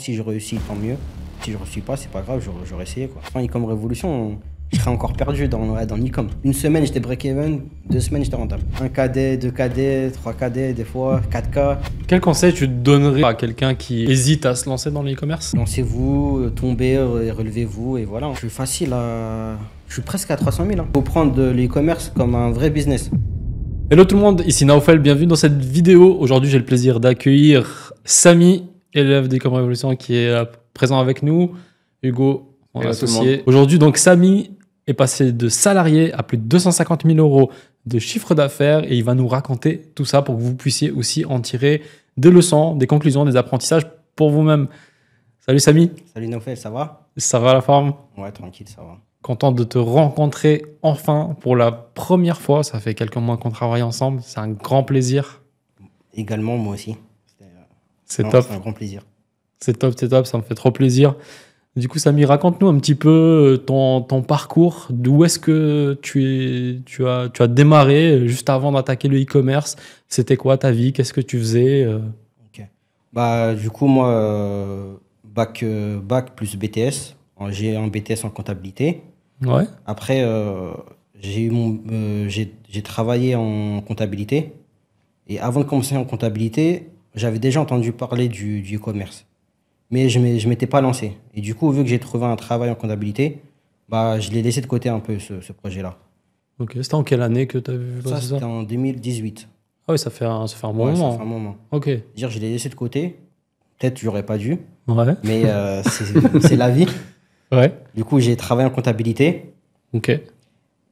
Si je réussis, tant mieux. Si je ne réussis pas, c'est pas grave, j'aurais essayé, quoi. En e-com révolution, je serais encore perdu dans l'e-com. Une semaine, j'étais break-even, 2 semaines, j'étais rentable. 1 KD, 2 KD, 3 KD, des fois, 4K. Quel conseil tu donnerais à quelqu'un qui hésite à se lancer dans l'e-commerce? Lancez-vous, tombez, relevez-vous, et voilà. Je suis facile à... Je suis presque à 300 000. Faut prendre de l'e-commerce comme un vrai business. Hello tout le monde, ici Naofel, bienvenue dans cette vidéo. Aujourd'hui, j'ai le plaisir d'accueillir Samy, élève d'e-com révolution, qui est présent avec nous. Hugo, mon associé. Aujourd'hui, donc, Samy est passé de salarié à plus de 250 000 euros de chiffre d'affaires et il va nous raconter tout ça pour que vous puissiez aussi en tirer des leçons, des conclusions, des apprentissages pour vous-même. Salut Samy. Salut Naofel, ça va? Ça va la forme? Ouais, tranquille, ça va. Content de te rencontrer enfin pour la première fois. Ça fait quelques mois qu'on travaille ensemble. C'est un grand plaisir. Également, moi aussi. C'est top. C'est un grand plaisir. C'est top, c'est top. Ça me fait trop plaisir. Du coup, Samy, raconte-nous un petit peu ton parcours. D'où est-ce que tu as démarré juste avant d'attaquer le e-commerce? C'était quoi ta vie? Qu'est-ce que tu faisais? Ok. Bah, du coup, moi, bac plus BTS. J'ai un BTS en comptabilité. Ouais. Après, j'ai travaillé en comptabilité. Et avant de commencer en comptabilité, j'avais déjà entendu parler du e-commerce. Mais je ne m'étais pas lancé. Et du coup, vu que j'ai trouvé un travail en comptabilité, bah, je l'ai laissé de côté un peu, ce projet-là. Ok. C'était en quelle année que tu as vu Ça, c'était en 2018. Ah oui, ça fait un bon Ouais, moment. ça fait un moment. Ok. Dire, je l'ai laissé de côté. Peut-être que j'aurais pas dû. Ouais. Mais c'est la vie. Ouais. Du coup, j'ai travaillé en comptabilité. Ok.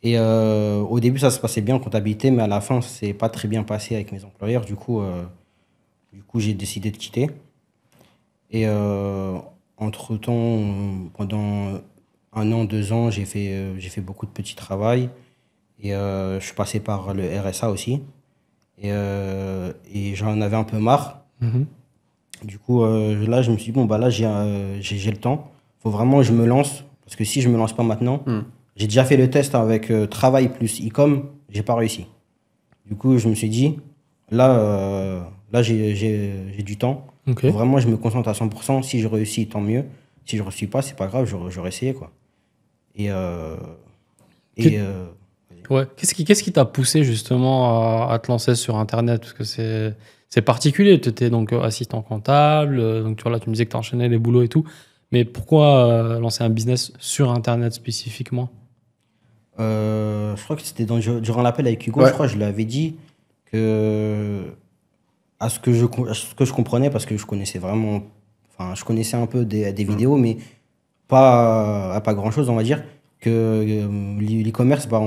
Et au début, ça se passait bien en comptabilité, mais à la fin, ça s'est pas très bien passé avec mes employeurs. Du coup, j'ai décidé de quitter. Et entre-temps, pendant 1 an, 2 ans, j'ai fait beaucoup de petits travails. Et je suis passé par le RSA aussi. Et j'en avais un peu marre. Mhm. Du coup, là, je me suis dit, bon, bah là, j'ai le temps. Il faut vraiment que je me lance. Parce que si je ne me lance pas maintenant, j'ai déjà fait le test avec travail plus e-com, j'ai pas réussi. Du coup, je me suis dit, là j'ai du temps. Ok. Faut vraiment, je me concentre à 100%. Si je réussis, tant mieux. Si je ne réussis pas, c'est pas grave, j'aurais essayé, quoi. Ouais. Qu'est-ce qui t'a poussé justement à te lancer sur Internet? Parce que c'est particulier. Tu étais donc assistant comptable, donc tu vois, là, tu me disais que tu enchaînais les boulots et tout. Mais pourquoi lancer un business sur Internet spécifiquement? Je crois que c'était durant l'appel avec Hugo, Ouais. je crois que je lui avais dit que à ce que je comprenais, parce que je connaissais vraiment, enfin, je connaissais un peu des vidéos, mais pas grand-chose, on va dire, que l'e-commerce, bah,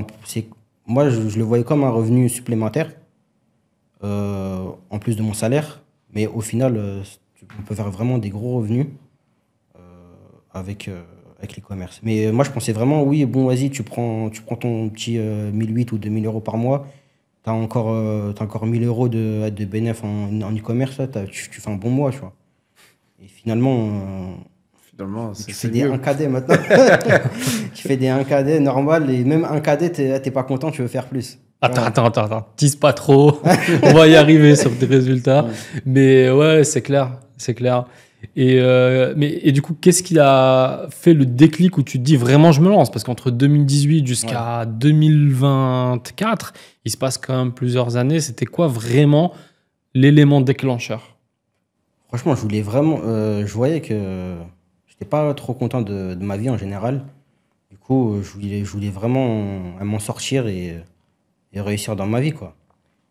moi, je le voyais comme un revenu supplémentaire, en plus de mon salaire, mais au final, on peut faire vraiment des gros revenus avec l'e-commerce. Mais moi, je pensais vraiment, oui, bon, vas-y, tu prends ton petit 1008 ou 2000 euros par mois, t'as encore 1000 euros de bénéfice en e-commerce, là, tu fais un bon mois, tu vois. Et finalement, c'est tu fais des mieux. 1KD maintenant. Tu fais des 1KD normal, et même 1KD, t'es pas content, tu veux faire plus. Attends. Tease pas trop. On va y arriver sur tes résultats. Mais ouais, c'est clair. C'est clair. Et du coup, qu'est-ce qui a fait le déclic où tu te dis vraiment je me lance? Parce qu'entre 2018 jusqu'à 2024, il se passe quand même plusieurs années. C'était quoi vraiment l'élément déclencheur? Franchement, je voyais que j'étais pas trop content de ma vie en général. Du coup, je voulais vraiment m'en sortir et réussir dans ma vie, quoi.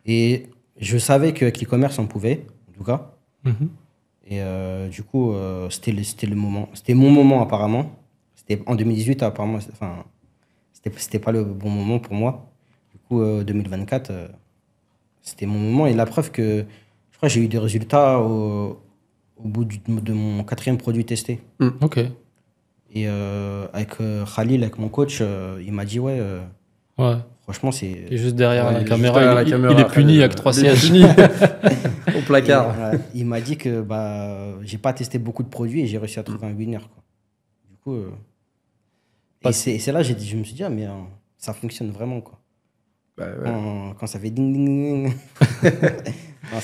Et je savais qu'avec l'e-commerce, on pouvait, en tout cas. Mhm. Et du coup, c'était le moment. C'était mon moment, apparemment. C'était en 2018, apparemment. Enfin, c'était pas le bon moment pour moi. Du coup, 2024, c'était mon moment. Et la preuve que, je crois que j'ai eu des résultats au bout de mon 4e produit testé. Ok. Et avec Khalil, avec mon coach, il m'a dit, ouais, Ouais. franchement, c'est... Et juste derrière Ouais, la il est juste caméra, derrière la il caméra, est puni avec 3 il est sièges. puni. Au placard. Et, il m'a dit que bah, j'ai pas testé beaucoup de produits et j'ai réussi à trouver un winner, quoi. Du coup, et c'est là je me suis dit, ah, mais ça fonctionne vraiment, quoi. Bah, ouais. Quand ça fait ding ding ding. Non,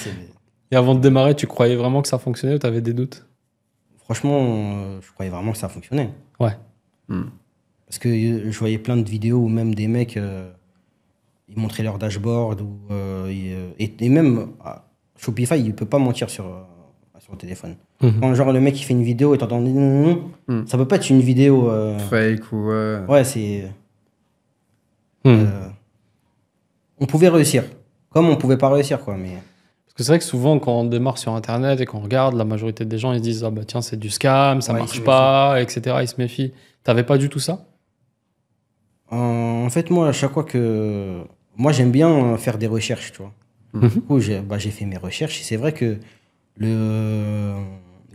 Et avant de démarrer, tu croyais vraiment que ça fonctionnait ou tu avais des doutes? franchement, je croyais vraiment que ça fonctionnait. Ouais. Parce que je voyais plein de vidéos où même des mecs, ils montraient leur dashboard. Et même Shopify, il ne peut pas mentir sur le téléphone. Quand genre le mec il fait une vidéo et t'entends ça peut pas être une vidéo fake ou ouais, c'est on pouvait réussir comme on pouvait pas réussir quoi, mais Parce que c'est vrai que souvent, quand on démarre sur Internet et qu'on regarde, la majorité des gens, ils se disent « Ah bah tiens, c'est du scam, ça Ouais, marche pas, etc. » Ils se méfient. T'avais pas du tout ça? en fait moi à chaque fois que moi j'aime bien faire des recherches, tu vois. Du coup j'ai fait mes recherches et c'est vrai que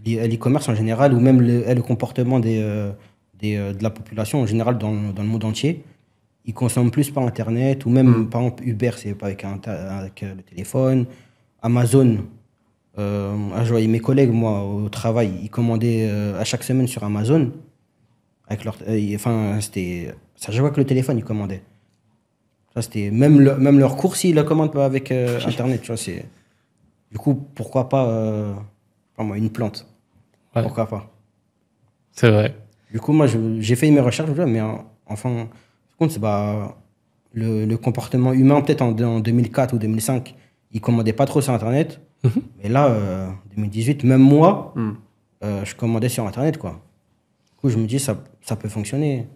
l'e-commerce en général ou même le comportement de la population en général dans le monde entier, ils consomment plus par Internet ou même, par exemple, Uber, c'est pas avec le téléphone. Amazon, je voyais mes collègues, moi, au travail, ils commandaient à chaque semaine sur Amazon. Avec leur, enfin, c'était, ça, je vois que le téléphone, ils commandaient. Ça, c'était, même leurs courses, ils la commandent pas avec Internet, tu vois, c'est... Du coup, pourquoi pas, pas moi, une plante? Ouais. Pourquoi pas? C'est vrai. Du coup, moi, j'ai fait mes recherches, mais enfin, compte, c'est le comportement humain, peut-être en 2004 ou 2005, ils ne commandaient pas trop sur Internet. Mais là, 2018, même moi, je commandais sur Internet, quoi. Du coup, je me dis, ça peut fonctionner.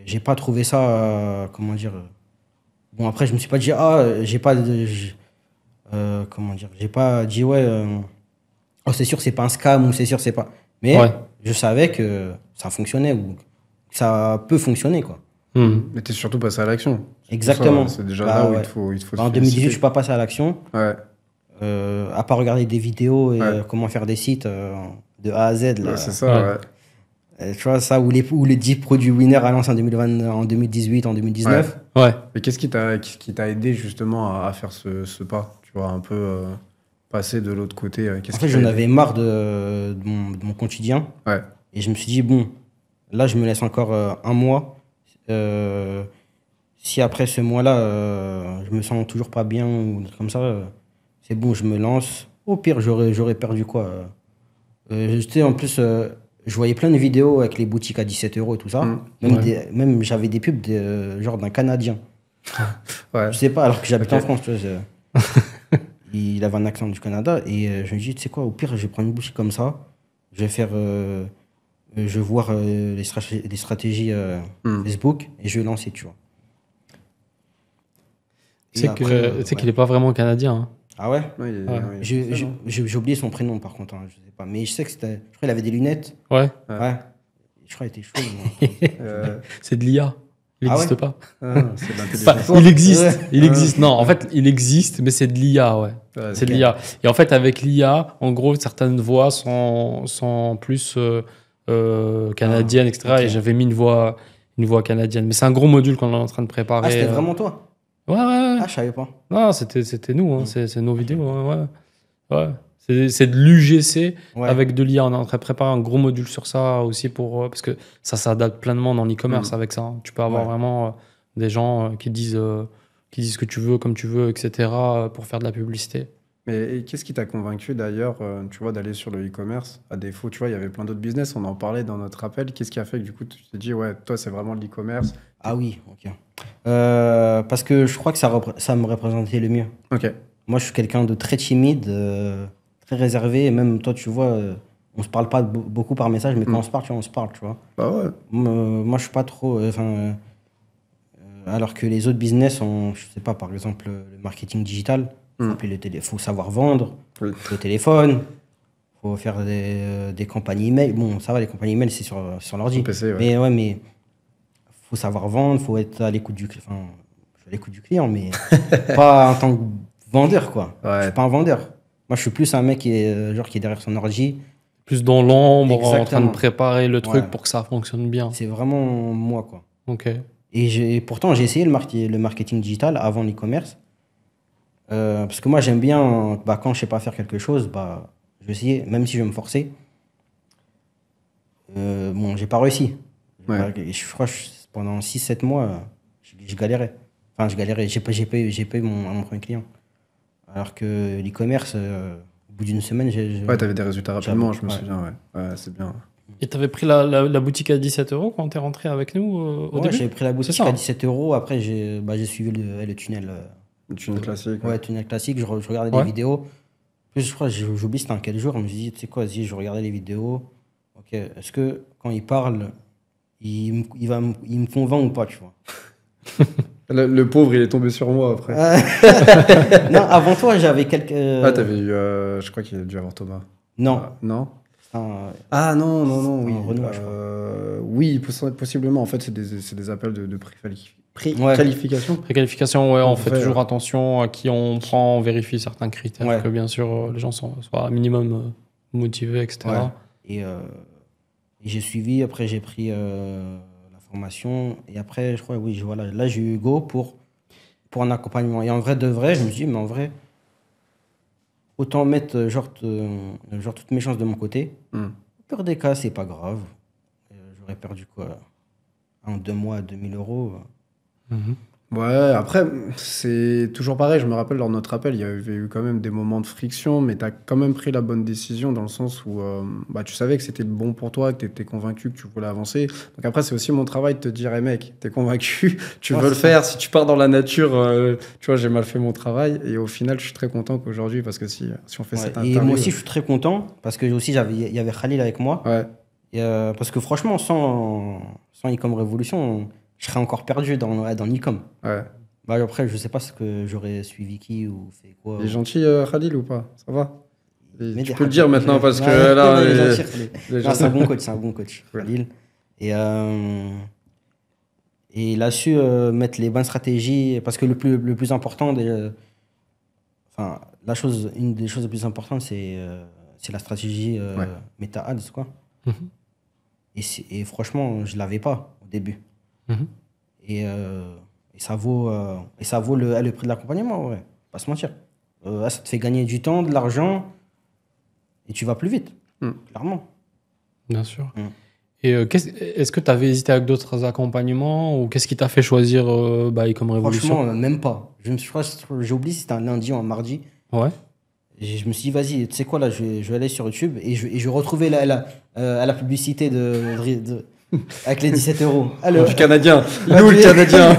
J'ai pas trouvé ça, comment dire... Bon, après, je me suis pas dit, j'ai pas... comment dire? J'ai pas dit, ouais, oh, c'est sûr, c'est pas un scam, ou c'est sûr, c'est pas... Mais je savais que ça fonctionnait, ou que ça peut fonctionner, quoi. Mais t'es surtout passé à l'action. Exactement. C'est déjà là où il te faut en 2018, je suis pas passé à l'action. Ouais. À part regarder des vidéos et comment faire des sites de A à Z. Là. Ouais, c'est ça, tu vois, ça, où les 10 produits winners à lancer en 2020, en 2018, en 2019. Ouais. Mais qu'est-ce qui t'a aidé justement à faire ce pas? Tu vois, un peu passer de l'autre côté. En fait, j'en avais marre de mon quotidien. Ouais. Et je me suis dit, bon, là, je me laisse encore un mois. Si après ce mois-là, je me sens toujours pas bien ou comme ça, c'est bon, je me lance. Au pire, j'aurais perdu quoi en plus, je voyais plein de vidéos avec les boutiques à 17 € et tout ça. Même j'avais des pubs genre d'un Canadien. Ouais. Je sais pas, alors que j'habite en France. Tu vois, il avait un accent du Canada. Et je me dis, tu sais quoi, au pire, je vais prendre une boutique comme ça. Je vais faire... je vais voir les stratégies Facebook et je vais lancer, tu vois. Tu sais qu'il n'est pas vraiment canadien. Hein. Ah ouais, J'ai oublié son prénom par contre, hein, je sais pas. Mais je sais que c'était. Je crois qu'il avait des lunettes. Ouais. Je crois qu'il était chaud. C'est de l'IA. Il n'existe pas. C'est de l'intelligence. Il existe. Il existe. Non, en fait, il existe, mais c'est de l'IA, ouais. C'est de l'IA. Et en fait, avec l'IA, en gros, certaines voix sont plus canadiennes, etc. Okay. Et j'avais mis une voix canadienne. Mais c'est un gros module qu'on est en train de préparer. Ah, c'était vraiment toi? Ouais. Ah, je savais pas. Non, c'était nous, hein. C'est nos vidéos. Ouais. C'est de l'UGC avec de l'IA. On est en train de préparer un gros module sur ça aussi parce que ça s'adapte pleinement dans l'e-commerce avec ça. Hein. Tu peux avoir vraiment des gens qui disent ce que tu veux, comme tu veux, etc. pour faire de la publicité. Mais qu'est-ce qui t'a convaincu d'ailleurs, tu vois, d'aller sur le e-commerce? À défaut, tu vois, il y avait plein d'autres business, on en parlait dans notre appel. Qu'est-ce qui a fait que du coup, tu t'es dit, ouais, toi, c'est vraiment de l'e-commerce? Ah oui, ok. Parce que je crois que ça me représentait le mieux. Ok. Moi, je suis quelqu'un de très timide, très réservé. Et même toi, tu vois, on se parle pas beaucoup par message, mais quand on se parle, on se parle, tu vois. Bah ouais. Moi, je suis pas trop... alors que les autres business ont, je sais pas, par exemple, le marketing digital. Il faut savoir vendre le téléphone, il faut faire des campagnes email. Bon, ça va, les campagnes email, c'est sur l'ordi. PC, mais il faut savoir vendre, il faut être à l'écoute du client. Enfin, je suis à l'écoute du client, mais pas en tant que vendeur, quoi. Je suis pas un vendeur. Moi, je suis plus un mec qui est derrière son ordi. Plus dans l'ombre, en train de préparer le truc pour que ça fonctionne bien. C'est vraiment moi, quoi. Ok. Et pourtant, j'ai essayé le marketing digital avant l'e-commerce. Parce que moi, j'aime bien, quand je sais pas faire quelque chose, je vais essayer, même si je vais me forcer. Bon, j'ai pas réussi. Je crois que pendant 6-7 mois, je galérais. Enfin, j'ai pas eu mon premier client. Alors que l'e-commerce, bout d'une semaine, Ouais, t'avais des résultats rapidement, je me ouais. souviens, ouais. Ouais, c'est bien. Et t'avais pris la boutique à 17 € quand t'es rentré avec nous au Ouais, début? j'avais pris la boutique C'est ça, à hein. 17 €. Après, j'ai suivi le tunnel. Le tunnel classique. Ouais, tunnel classique. Je regardais Ouais. les vidéos. Plus, je crois, j'oublie c'était un quel jour. Je me suis dit, tu sais quoi, vas-y, je regardais les vidéos. Ok, est-ce que quand il parle, il me convainc ou pas, tu vois? Le pauvre, il est tombé sur moi après. Non, avant toi, j'avais quelques. Ah, t'avais eu. Je crois qu'il a dû avoir Thomas. Non. Ah, non? Un- Ah non, oui. Un Renoir, je crois. Oui, possiblement. En fait, c'est des appels de préqualification. Préqualification, ouais, on fait vrai, toujours attention à qui on prend, on vérifie certains critères, Ouais. que bien sûr les gens soient un minimum motivés, etc. Ouais. Et j'ai suivi, après j'ai pris la formation. Et après, je crois, oui, voilà, là j'ai eu Hugo pour un accompagnement. Et en vrai, de vrai, je me suis dit, mais en vrai, autant mettre genre toutes mes chances de mon côté. Au pire des cas, c'est pas grave. J'aurais perdu quoi? En 2 mois, 2000 €. Mhm. Ouais, après, c'est toujours pareil. Je me rappelle, lors de notre appel, il y avait eu quand même des moments de friction, mais tu as quand même pris la bonne décision dans le sens où tu savais que c'était bon pour toi, que tu étais convaincu que tu voulais avancer. Donc après, c'est aussi mon travail de te dire, hey mec, t'es convaincu, tu Ouais, veux le c'est faire. Si tu pars dans la nature, tu vois, j'ai mal fait mon travail. Et au final, je suis très content qu'aujourd'hui, parce que si on fait Ouais, cette et interview... moi aussi, je suis très content parce que aussi, il y avait Khalil avec moi. Ouais, Et, parce que franchement, sans Ecom Révolution, je serais encore perdu dans l'Ecom. ouais. Bah, après, je sais pas ce que j'aurais suivi qui ou fait quoi. Il est gentil, Khalil, ou pas? Ça va? Mais Tu des peux le dire Khalil, maintenant, parce que ouais, là... il est les- gentil, Khalil. les Non, gens- c'est un bon coach, c'est un bon coach, Ouais. Khalil. Et il a su mettre les bonnes stratégies, parce que le plus important, enfin, une des choses les plus importantes, c'est la stratégie Ouais. Meta Ads, quoi. Mhm. Et franchement, je l'avais pas au début. Mhm. Et ça vaut le prix de l'accompagnement, ouais. Pas se mentir. Ça te fait gagner du temps, de l'argent, et tu vas plus vite, clairement. Bien sûr. Mm. Et est-ce que tu avais hésité avec d'autres accompagnements ou qu'est-ce qui t'a fait choisir Ecom Révolution? Franchement, même pas. Je crois que j'ai oublié si c'était un lundi ou un mardi. Ouais. Et je me suis dit, vas-y, tu sais quoi, là, je vais aller sur YouTube et je vais retrouver la publicité avec les 17 €. Alors, Du Canadien. Bah, Nous, le tu- Canadien.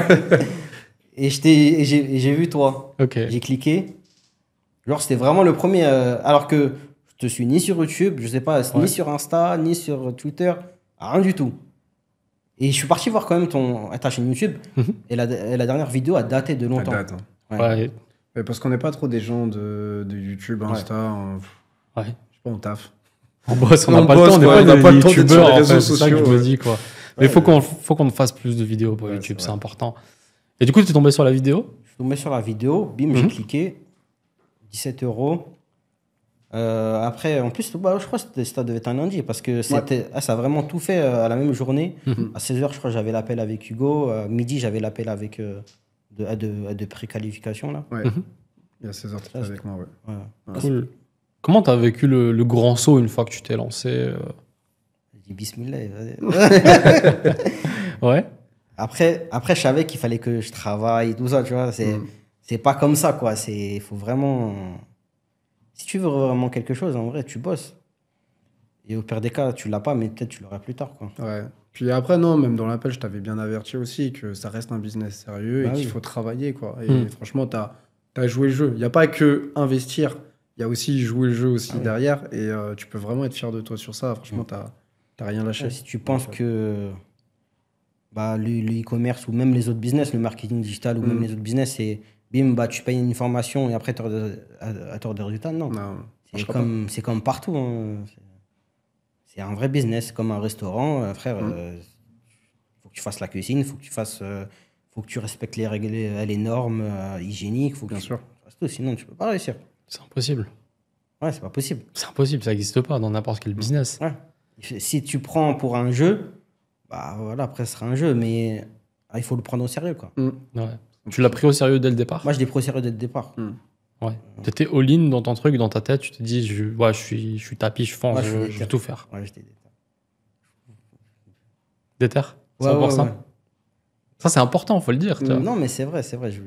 et j'ai vu toi. Ok. J'ai cliqué. Genre, c'était vraiment le premier. Alors que je te suis ni sur YouTube, je sais pas, Ouais. ni sur Insta, ni sur Twitter, rien du tout. Et je suis parti voir quand même ta chaîne YouTube. Mhm. Et la dernière vidéo a daté de longtemps. Date, hein. Ouais. Ouais. Mais parce qu'on n'est pas trop des gens de YouTube, Insta, Ouais. je sais pas, on taffe. On bosse, on On n'a pas le bosse, temps, on n'est quoi, pas on n'a des pas le temps d'être sur youtubeurs, les en réseaux fait, c'est ça que je sociaux, me ouais. dis, quoi. Mais il faut qu'on fasse plus de vidéos pour Ouais, YouTube, c'est c'est vrai. important. Et du coup, tu es tombé sur la vidéo? Je suis tombé sur la vidéo, bim, j'ai Mhm. cliqué. 17 €. Après, en plus, je crois que ça devait être un lundi parce que ça a vraiment tout fait à la même journée. Mhm. À 16 h, je crois, j'avais l'appel avec Hugo. Midi, j'avais l'appel avec de préqualification, là. Ouais. Mhm. Il y a 16 heures, tu avec moi, ouais. Ouais. Cool. Comment tu as vécu le grand saut une fois que tu t'es lancé? J'ai dit bismillah. Vas-y. Ouais. Après, je savais qu'il fallait que je travaille, tout ça, tu vois. C'est pas comme ça, quoi. Il faut vraiment. Si tu veux vraiment quelque chose, en vrai, tu bosses. Et au pire des cas, tu l'as pas, mais peut-être tu l'auras plus tard, quoi. Ouais. Puis après, non, même dans l'appel, je t'avais bien averti aussi que ça reste un business sérieux Bah et qu'il oui. faut travailler, quoi. Et franchement, t'as joué le jeu. Il n'y a pas que investir, il y a aussi jouer le jeu aussi oui. derrière. Et tu peux vraiment être fier de toi sur ça. Franchement, t'as rien lâché. Ouais, si tu penses que le e-commerce ou même les autres business, le marketing digital ou même les autres business, c'est bim, tu payes une formation et après tu as des résultats. Non. Non, C'est comme partout, hein. C'est un vrai business, c'est comme un restaurant. Frère, faut que tu fasses la cuisine, faut que tu respectes les règles, les normes hygiéniques. Faut que Bien tu sûr. fasses tout, sinon tu peux pas réussir. C'est impossible. Ouais, c'est pas possible. C'est impossible, ça n'existe pas dans n'importe quel business. Ouais. Si tu prends pour un jeu, voilà, après ce sera un jeu, mais il faut le prendre au sérieux, quoi. Ouais. Tu l'as pris au sérieux dès le départ? Moi, je l'ai pris au sérieux dès le départ. Ouais. Tu étais all-in dans ton truc, dans ta tête, tu te dis, je suis tapis, je fonce, Ouais, je suis je déter. vais tout faire. Ouais, j'étais déter. Déter? Ouais, 100%? ouais. Ça, c'est important, faut le dire. tu vois. Non, mais c'est vrai. Je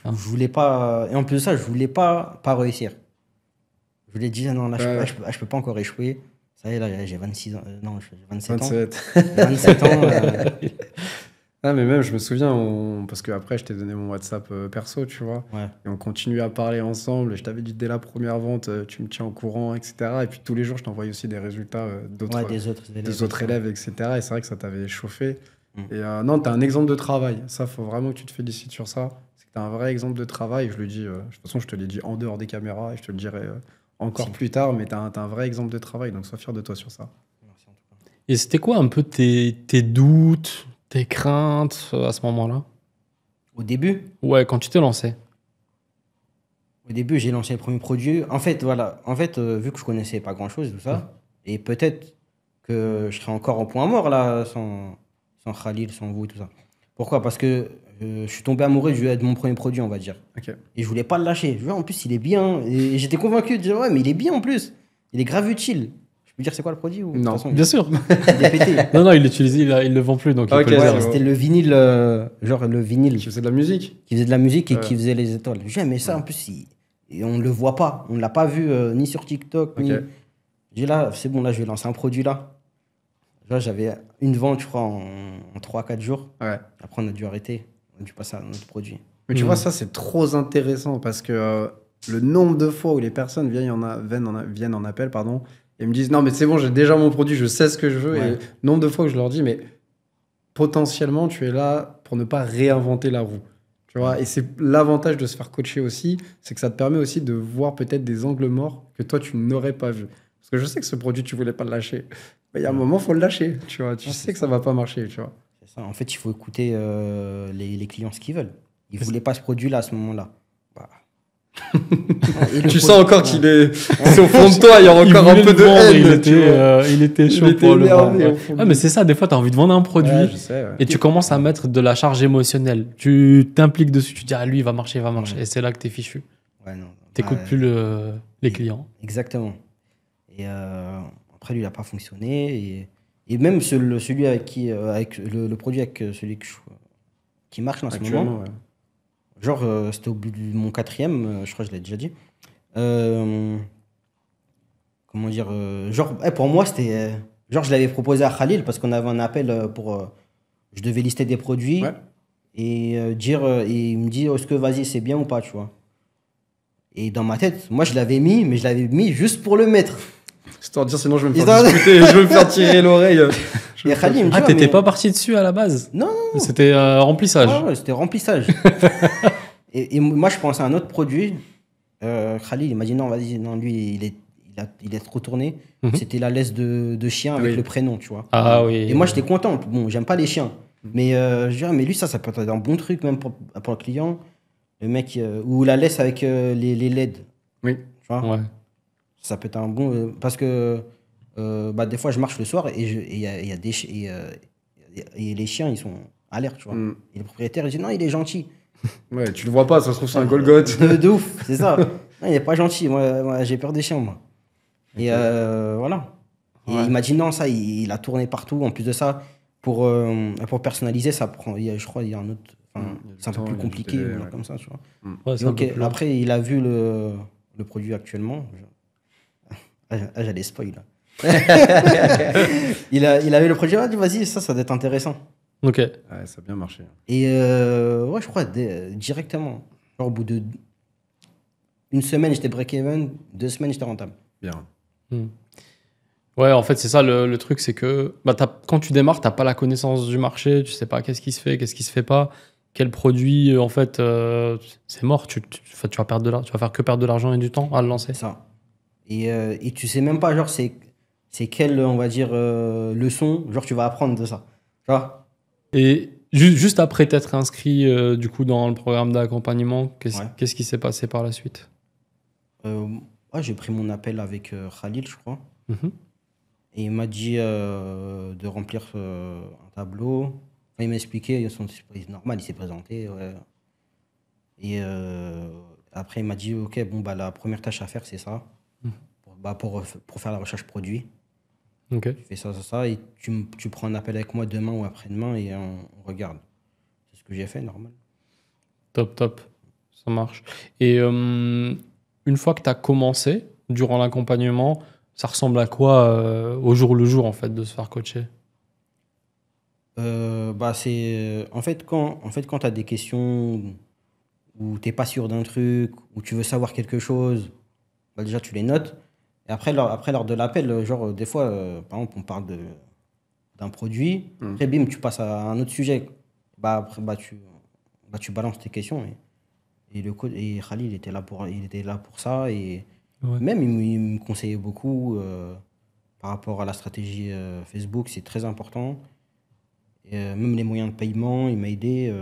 voulais pas. Et en plus de ça, je voulais pas réussir. Je Je lui ai dit, ah non, là, Ouais. je peux pas encore échouer. Ça y est, là, j'ai 26 ans. Non, j'ai 27 ans. 27. J'ai 27 ans. Ah, mais même, je me souviens, parce qu'après, je t'ai donné mon WhatsApp perso, tu vois. Ouais. Et on continue à parler ensemble. Je t'avais dit dès la première vente, tu me tiens au courant, etc. Et puis tous les jours, je t'envoyais aussi des résultats d'autres Ouais, des autres élèves. des autres élèves, etc. Et c'est vrai que ça t'avait chauffé. Mm. Et non, tu as un exemple de travail. Ça, faut vraiment que tu te félicites sur ça. C'est que tu as un vrai exemple de travail. Je le dis, de toute façon, je te l'ai dit en dehors des caméras et je te le dirai encore Merci. plus tard. Mais tu as, un vrai exemple de travail. Donc, sois fier de toi sur ça. Merci en tout cas. Et c'était quoi un peu tes doutes, tes craintes à ce moment-là? Au début, Ouais, quand tu t'es lancé. j'ai lancé le premier produit. En fait, voilà. En fait, vu que je connaissais pas grand-chose, tout ça, et peut-être que je serais encore en point mort là, sans Khalil, sans vous et tout ça. Pourquoi? Parce que je suis tombé amoureux de mon premier produit, on va dire. Ok. Et je voulais pas le lâcher. Je vois, en plus, il est bien. Et j'étais convaincu de dire, ouais, mais il est bien en plus. Il est grave utile. Je peux dire c'est quoi le produit ou... de Non. toute façon, Bien sûr. il est pété. Non, non, il l'utilise, il le vend plus, donc Ah, il peut ok, le ouais, dire. ouais. C'était le vinyle, genre le vinyle Tu faisais de la musique? qui faisait de la musique et Ouais. qui faisait les étoiles. J'ai mais ça, en plus, et on le voit pas. On l'a pas vu ni sur TikTok, ni... Ok. J'ai là, c'est bon, là, je vais lancer un produit là. Là, j'avais une vente, je crois, en 3-4 jours. Ouais. Après, on a dû arrêter. On a dû passer à un autre produit. Mais tu Mhm. vois, ça, c'est trop intéressant parce que le nombre de fois où les personnes viennent en appel, pardon, et me disent non, mais c'est bon, j'ai déjà mon produit, je sais ce que je veux. Ouais. Et nombre de fois où je leur dis, mais potentiellement, tu es là pour ne pas réinventer la roue. Tu vois, et c'est l'avantage de se faire coacher aussi, c'est que ça te permet aussi de voir peut-être des angles morts que toi, tu n'aurais pas vus. Parce que je sais que ce produit, tu voulais pas le lâcher. Mais il y a un moment, il faut le lâcher. Tu vois, tu Ouais, sais c'est que ça va pas marcher. Tu vois. C'est ça. En fait, il faut écouter les clients ce qu'ils veulent. Ils voulaient pas ce produit-là à ce moment-là. Bah. Et le Tu produit- sens encore Ouais. qu'il est. C'est au fond de toi, il y a Il encore un voulait peu le de vendre, haine. tu vois. il était chaud Il était pour le énervé vendre. au fond de Ah, mais c'est ça, des fois, tu as envie de vendre un produit Ouais, je sais, ouais. et tu commences à mettre de la charge émotionnelle. Tu t'impliques dessus, tu dis, ah, lui, il va marcher, il va marcher. Ouais. Et c'est là que t'es fichu. Ouais, non. T'écoutes Ouais, plus les clients. Exactement. Et après, lui, il n'a pas fonctionné. Et même celui avec qui, avec le produit avec celui qui marche en ce moment, Actuellement, ouais. genre, c'était au bout de mon 4e, je crois que je l'ai déjà dit. Comment dire genre, pour moi, c'était. Genre, je l'avais proposé à Khalil parce qu'on avait un appel pour. Je devais lister des produits Ouais. et dire. Et il me dit, est-ce que vas-y, c'est bien ou pas, tu vois. Et dans ma tête, moi, je l'avais mis, mais je l'avais mis juste pour le mettre. Histoire de dire, sinon je vais me Histoire faire de- discuter, je vais me faire tirer l'oreille. Je vais Et me faire- Khalil, il me dit, Ah, ouais, t'étais mais- pas parti dessus à la base? Non, non, C'était remplissage. ouais, c'était remplissage. et moi, je pensais à un autre produit. Khalil, il m'a dit non, vas-y, non, lui, il est trop tourné. Mhm. C'était la laisse de chien avec Oui. le prénom, tu vois. Ah oui. Et moi, j'étais content. Bon, j'aime pas les chiens. Mais je dis, ah, mais lui, ça peut être un bon truc, même pour le client. Le mec, ou la laisse avec les LED. Oui. Tu vois. Ouais. Ça peut être un bon. Parce que bah, des fois, je marche le soir et il y a des et les chiens, ils sont alertes, tu vois. Mm. Et le propriétaire, il dit non, il est gentil. Ouais, tu le vois pas, ça se trouve c'est un Golgoth. De ouf, c'est ça. Non, il est pas gentil. Moi, j'ai peur des chiens, moi. Et voilà. Et Ouais. il m'a dit non, ça, il a tourné partout. En plus de ça, pour personnaliser, ça prend. Je crois il y a un autre. Enfin, Il y a du c'est un peu temps, plus il y a du compliqué, délai, voilà, ouais. comme ça, tu vois. Ouais, c'est Et un ok, peu plus long. après, il a vu le produit actuellement. Ah, j'allais spoil. Là. il a vu le produit. Ah, vas-y, ça doit être intéressant. Ok. Ouais, ça a bien marché. Et ouais, je crois directement. Genre, au bout de une semaine, j'étais break-even. 2 semaines, j'étais rentable. Bien. Ouais, en fait, c'est ça le truc, c'est que bah, quand tu démarres, t'as pas la connaissance du marché, tu sais pas qu'est-ce qui se fait, qu'est-ce qui se fait pas, quel produit, en fait, c'est mort, tu vas perdre de l'argent, tu vas faire que perdre de l'argent et du temps à le lancer. C'est ça. Et tu sais même pas, genre, c'est quelle, on va dire, leçon, genre, tu vas apprendre de ça. Tu vois. Et juste après t'être inscrit, du coup, dans le programme d'accompagnement, qu'est-ce qui s'est passé par la suite? Ouais, j'ai pris mon appel avec Khalil, je crois. Mhm. Et il m'a dit de remplir un tableau. Enfin, il m'a expliqué, c'est normal, il s'est présenté. Ouais. Et après, il m'a dit, OK, bon, bah, la première tâche à faire, c'est ça. Pour faire la recherche produit. Ok. Tu fais ça, et tu prends un appel avec moi demain ou après-demain et on regarde. C'est ce que j'ai fait, normal. Top. Ça marche. Et une fois que tu as commencé, durant l'accompagnement, ça ressemble à quoi au jour le jour, en fait, de se faire coacher? En fait, quand tu as des questions où tu n'es pas sûr d'un truc, où tu veux savoir quelque chose, bah, déjà, tu les notes. Et après, lors de l'appel, genre, des fois, par exemple, on parle d'un produit. Après, bim, tu passes à un autre sujet. Après, tu balances tes questions. Et Khalil, il était là pour ça. Et Ouais. même, il me conseillait beaucoup par rapport à la stratégie Facebook. C'est très important. Et, même les moyens de paiement, il m'a aidé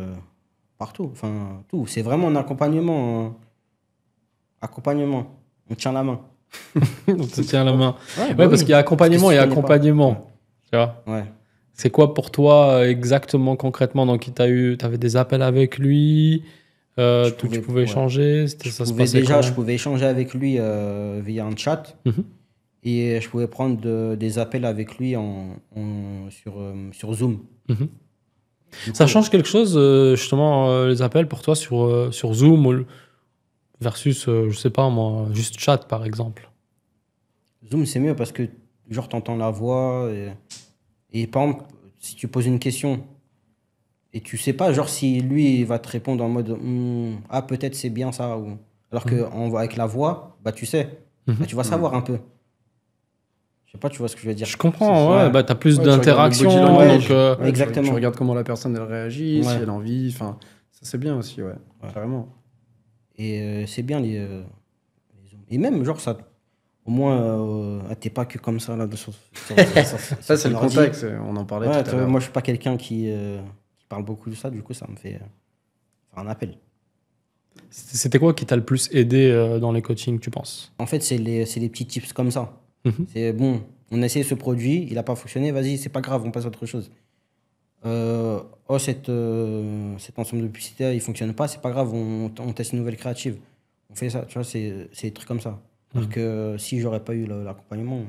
partout. Enfin, tout. C'est vraiment un accompagnement. Accompagnement. On tient la main. On te tient la main. Ouais, Ouais, parce qu'il y a accompagnement et Parce que si tu connais pas. accompagnement. Tu vois? Ouais. C'est quoi pour toi exactement, concrètement? Donc, t'avais des appels avec lui, tu pouvais Ouais. échanger, ça se passait Déjà, comment? je pouvais échanger avec lui via un chat Mhm. et je pouvais prendre des appels avec lui sur Zoom. Mhm. Du Ça coup, change quelque chose, justement, les appels pour toi sur Zoom versus, je sais pas moi, juste chat par exemple? Zoom, c'est mieux parce que, genre, t'entends la voix et par exemple, si tu poses une question et tu sais pas, genre, si lui, il va te répondre en mode ah, peut-être c'est bien ça. Alors que avec la voix, bah, tu sais, bah, tu vas savoir un peu. Je sais pas, tu vois ce que je veux dire. Je comprends, ouais, Ouais. bah, t'as plus Ouais, tu regardes le d'interaction, body language. donc Ouais, tu Exactement. regardes comment la personne elle réagit, si Ouais. elle a envie. Enfin, ça c'est bien aussi, ouais. Carrément. Et c'est bien les Zooms. Et même, genre, ça, au moins, t'es pas que comme ça, là, Ça, c'est ton le ordi. contexte, on en parlait Ouais, tout à l'heure. moi, je suis pas quelqu'un qui parle beaucoup de ça, du coup, ça me fait faire un appel. c'était quoi qui t'a le plus aidé dans les coachings, tu penses? En fait, c'est les petits tips comme ça. Mhm. C'est bon, on a essayé ce produit, il a pas fonctionné, vas-y, c'est pas grave, on passe à autre chose. Cet ensemble de publicitaires, il fonctionne pas, c'est pas grave, on teste une nouvelle créative. On fait ça, tu vois, c'est des trucs comme ça. Alors que si j'aurais pas eu l'accompagnement,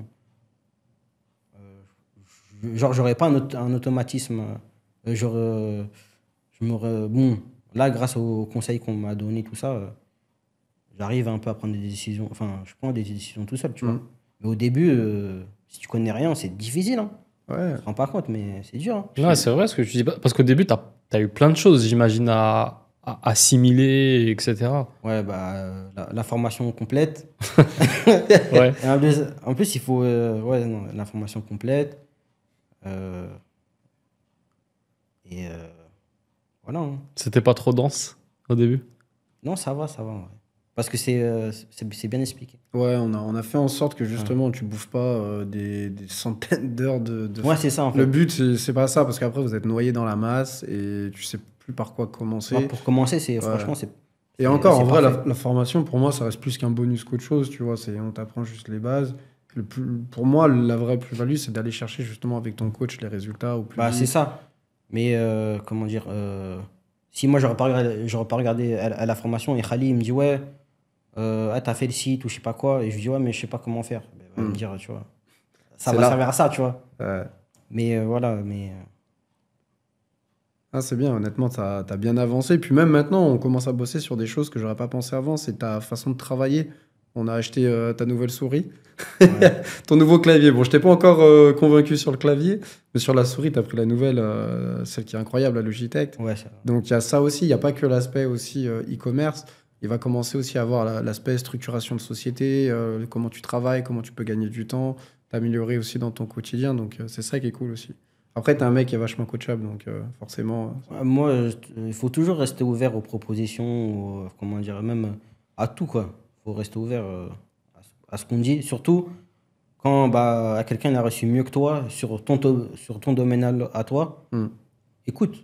genre, j'aurais pas un automatisme. Bon, là, grâce aux conseils qu'on m'a donné, tout ça, j'arrive un peu à prendre des décisions. Enfin, je prends des décisions tout seul, tu vois. Mais au début, si tu connais rien, c'est difficile, hein. Ouais. Tu te rends pas compte, mais c'est dur, hein. Ouais, c'est vrai ce que tu dis. Parce qu'au début, t'as eu plein de choses, j'imagine, à assimiler, etc. Ouais, la formation complète. Ouais. Et en plus, il faut l'information complète. Euh, et voilà, hein. C'était pas trop dense au début? Non, ça va, ouais. Parce que c'est bien expliqué. Ouais, on a fait en sorte que justement tu bouffes pas des centaines d'heures de. Ouais, c'est ça, en fait. Le but, c'est pas ça, parce qu'après vous êtes noyé dans la masse et tu sais plus par quoi commencer. Moi, pour commencer, franchement, c'est. Et encore, en vrai, parfait. la formation, pour moi, ça reste plus qu'un bonus qu'autre chose, tu vois. On t'apprend juste les bases. Pour moi, la vraie plus-value, c'est d'aller chercher justement avec ton coach les résultats au plus C'est vite. ça. Mais comment dire, si moi, j'aurais pas regardé à la formation et Khali, il me dit, ouais, t'as fait le site ou je sais pas quoi. Et je lui dis, ouais, mais je sais pas comment faire. Ben, il va me dire, tu vois, ça C'est va là. servir à ça, tu vois. Ouais. Mais voilà, Ah, c'est bien, honnêtement, t'as bien avancé. Puis même maintenant, on commence à bosser sur des choses que j'aurais pas pensé avant. C'est ta façon de travailler. On a acheté ta nouvelle souris, ouais. ton nouveau clavier. Bon, je t'ai pas encore convaincu sur le clavier, mais sur la souris, t'as pris la nouvelle, celle qui est incroyable, la Logitech. Ouais, ça. Donc il y a ça aussi, il n'y a pas que l'aspect aussi e-commerce. Il va commencer aussi à avoir l'aspect structuration de société, comment tu travailles, comment tu peux gagner du temps, t'améliorer aussi dans ton quotidien. Donc c'est ça qui est cool aussi. Après, t'es un mec qui est vachement coachable, donc forcément. Moi, il faut toujours rester ouvert aux propositions, comment dire, même à tout, quoi. Il faut rester ouvert à ce qu'on dit. Surtout quand à quelqu'un il a reçu mieux que toi sur ton domaine à toi. Écoute,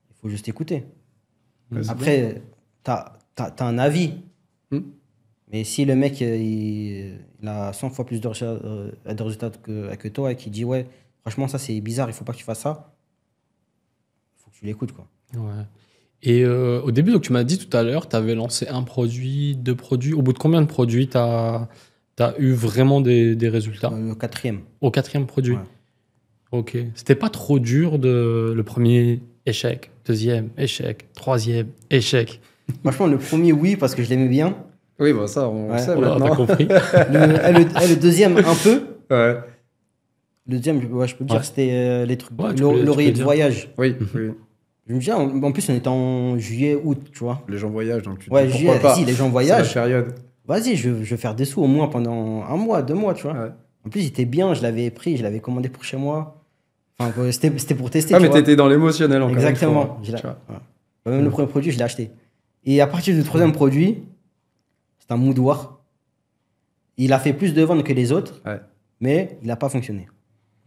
il faut juste écouter. Ouais, c'est Après, t'as un avis. Hmm. Mais si le mec il a 100 fois plus de résultats que toi et qui dit ouais, franchement, ça c'est bizarre, il faut pas que tu fasses ça, il faut que tu l'écoutes, quoi. Ouais. Et au début, donc, tu m'as dit tout à l'heure, tu avais lancé un produit, 2 produits. Au bout de combien de produits tu as eu vraiment des résultats? Le 4e. Au 4e produit? Ouais. Ok. C'était pas trop dur le premier échec, 2e échec, 3e échec? Franchement, le premier, oui, parce que je l'aimais bien. Oui, bah ça, on Ouais. sait Voilà, maintenant. t'as compris. Le deuxième, un peu. Ouais. Le deuxième, ouais, je peux te dire, Ouais. c'était les trucs, Ouais, tu peux l'oreiller de dire. voyage. Oui, Mhm. oui. Je me dis, en plus, on était en juillet, août, tu vois. Les gens voyagent, donc tu te Ouais, dis pourquoi juillet, pas. si, les gens C'est la voyagent. période. Vas-y, je vais faire des sous au moins pendant 1 mois, 2 mois, tu vois. Ouais. En plus, il était bien, je l'avais pris, je l'avais commandé pour chez moi. Enfin, c'était pour tester, Ah, tu mais vois. t'étais dans l'émotionnel encore Exactement. une fois, tu vois. Ouais. Même le premier produit, je l'ai acheté. Et à partir du troisième produit, c'est un moudoir. Il a fait plus de ventes que les autres, Ouais. mais il n'a pas fonctionné.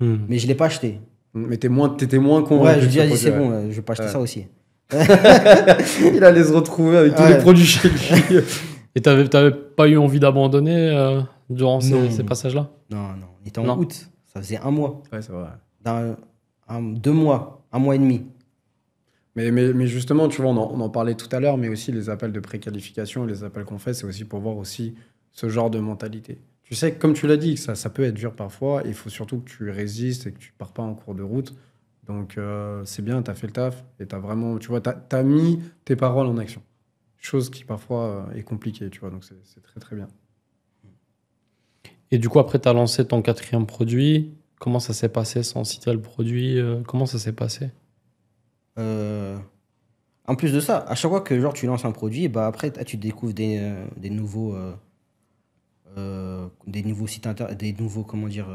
Hmm. Mais je ne l'ai pas acheté. Mais t'étais moins convaincu. Ouais, je de lui ce ai dit, produit, c'est ouais. bon, je vais pas acheter Ouais. ça aussi. Il allait se retrouver avec tous Ouais. les produits chez lui. Et t'avais pas eu envie d'abandonner durant Non. ces passages-là? Non, non. Il était en Non. août. Ça faisait 1 mois. Ouais, c'est vrai. 2 mois. 1 mois et demi. Mais justement, tu vois, on en parlait tout à l'heure, mais aussi les appels de préqualification, les appels qu'on fait, c'est aussi pour voir aussi ce genre de mentalité. Tu sais, comme tu l'as dit, que ça peut être dur parfois, et il faut surtout que tu résistes et que tu pars pas en cours de route. Donc, c'est bien, tu as fait le taf, et tu as vraiment, tu vois, t'as mis tes paroles en action. Chose qui parfois est compliquée, tu vois, donc c'est très très bien. Et du coup, après, t'as lancé ton 4e produit. Comment ça s'est passé sans citer le produit comment ça s'est passé? En plus de ça, à chaque fois que genre, tu lances un produit, bah, après, tu découvres des nouveaux sites internet, des nouveaux, comment dire,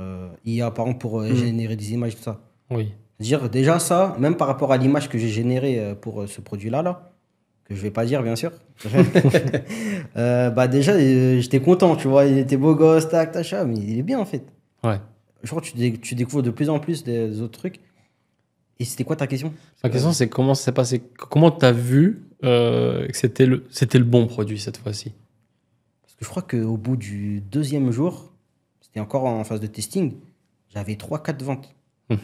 IA, par exemple, pour générer des images, tout ça. Oui. C'est-à-dire, déjà ça, même par rapport à l'image que j'ai générée pour ce produit-là, là, que je vais pas dire, bien sûr, bah déjà, j'étais content, tu vois, il était beau gosse, tac, tacha, mais il est bien, en fait. Ouais. Je crois que tu découvres de plus en plus des autres trucs. Et c'était quoi ta question? Ma question, c'est comment ça s'est passé? Comment t'as vu que c'était le bon produit cette fois-ci? Parce que je crois qu'au bout du 2e jour, c'était encore en phase de testing, j'avais 3-4 ventes. Mhm.